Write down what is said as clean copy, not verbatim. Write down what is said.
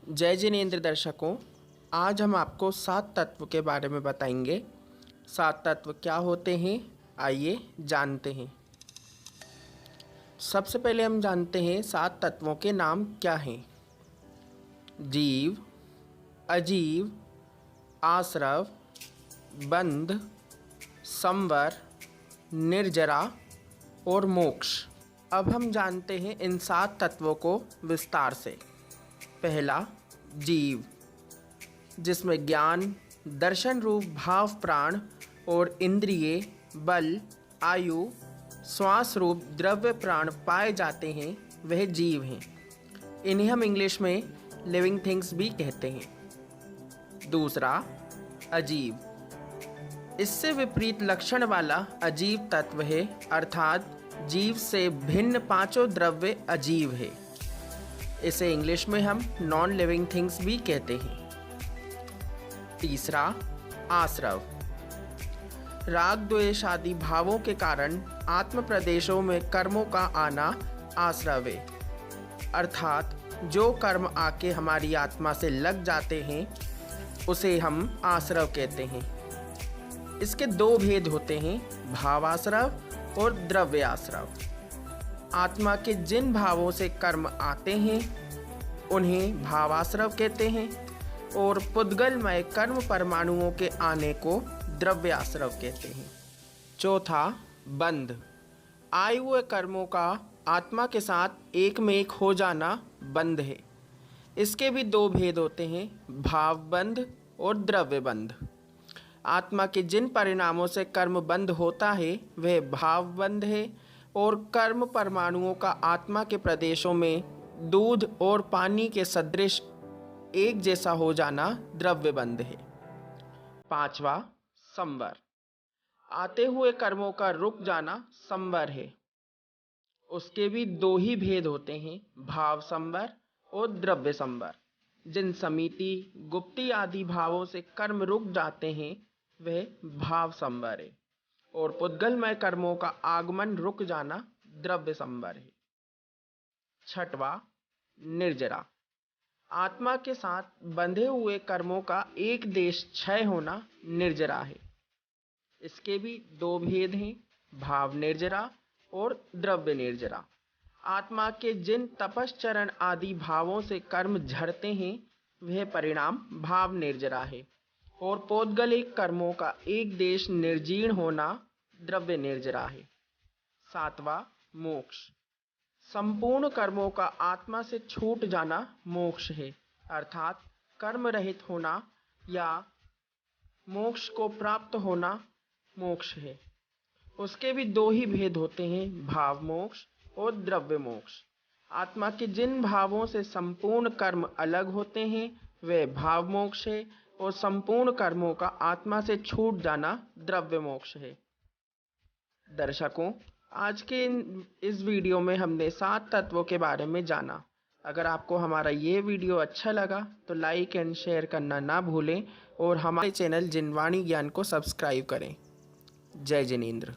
जय जिनेंद्र दर्शकों, आज हम आपको 7 तत्व के बारे में बताएंगे। 7 तत्व क्या होते हैं, आइए जानते हैं। सबसे पहले हम जानते हैं 7 तत्वों के नाम क्या हैं। जीव, अजीव, आश्रव, बंध, संवर, निर्जरा और मोक्ष। अब हम जानते हैं इन 7 तत्वों को विस्तार से। पहला, जीव, जिसमें ज्ञान, दर्शन रूप भाव प्राण और इंद्रिय, बल, आयु, श्वास रूप द्रव्य प्राण पाए जाते हैं, वह जीव हैं। इन्हें हम इंग्लिश में लिविंग थिंग्स भी कहते हैं। दूसरा, अजीव, इससे विपरीत लक्षण वाला अजीव तत्व है, अर्थात जीव से भिन्न 5 द्रव्य अजीव है। इसे इंग्लिश में हम नॉन लिविंग थिंग्स भी कहते हैं। तीसरा, आश्रव, राग द्वेष आदि भावों के कारण आत्म प्रदेशों में कर्मों का आना आश्रव है, अर्थात जो कर्म आके हमारी आत्मा से लग जाते हैं उसे हम आश्रव कहते हैं। इसके 2 भेद होते हैं, भावाश्रव और द्रव्य आश्रव। आत्मा के जिन भावों से कर्म आते हैं उन्हें भावाश्रव कहते हैं और पुद्गलमय कर्म परमाणुओं के आने को द्रव्याश्रव कहते हैं। चौथा, बंध, आए हुए कर्मों का आत्मा के साथ एक में एक हो जाना बंध है। इसके भी 2 भेद होते हैं, भाव बंध और द्रव्य बंध। आत्मा के जिन परिणामों से कर्म बंध होता है वह भाव बंध है और कर्म परमाणुओं का आत्मा के प्रदेशों में दूध और पानी के सदृश एक जैसा हो जाना द्रव्य बंध है। पांचवा, संवर, आते हुए कर्मों का रुक जाना संवर है। उसके भी 2 ही भेद होते हैं, भाव संवर और द्रव्य संवर। जिन समिति, गुप्ती आदि भावों से कर्म रुक जाते हैं वह भाव संवर है और पुद्गलमय कर्मों का आगमन रुक जाना द्रव्य संवर है। छठवा, निर्जरा, आत्मा के साथ बंधे हुए कर्मों का एक देश क्षय होना निर्जरा है। इसके भी 2 भेद हैं, भाव निर्जरा और द्रव्य निर्जरा। आत्मा के जिन तपश्चरण आदि भावों से कर्म झड़ते हैं वह परिणाम भाव निर्जरा है और पौद्गलिक कर्मों का एक देश निर्जीर्ण होना द्रव्य निर्जरा है। 7वां, मोक्ष, संपूर्ण कर्मों का आत्मा से छूट जाना मोक्ष है, अर्थात कर्म रहित होना या मोक्ष को प्राप्त होना मोक्ष है। उसके भी 2 ही भेद होते हैं, भाव मोक्ष और द्रव्य मोक्ष। आत्मा के जिन भावों से संपूर्ण कर्म अलग होते हैं वह भाव मोक्ष है और संपूर्ण कर्मों का आत्मा से छूट जाना द्रव्य मोक्ष है। दर्शकों, आज के इस वीडियो में हमने 7 तत्वों के बारे में जाना। अगर आपको हमारा ये वीडियो अच्छा लगा तो लाइक एंड शेयर करना ना भूलें और हमारे चैनल जिनवाणी ज्ञान को सब्सक्राइब करें। जय जिनेंद्र।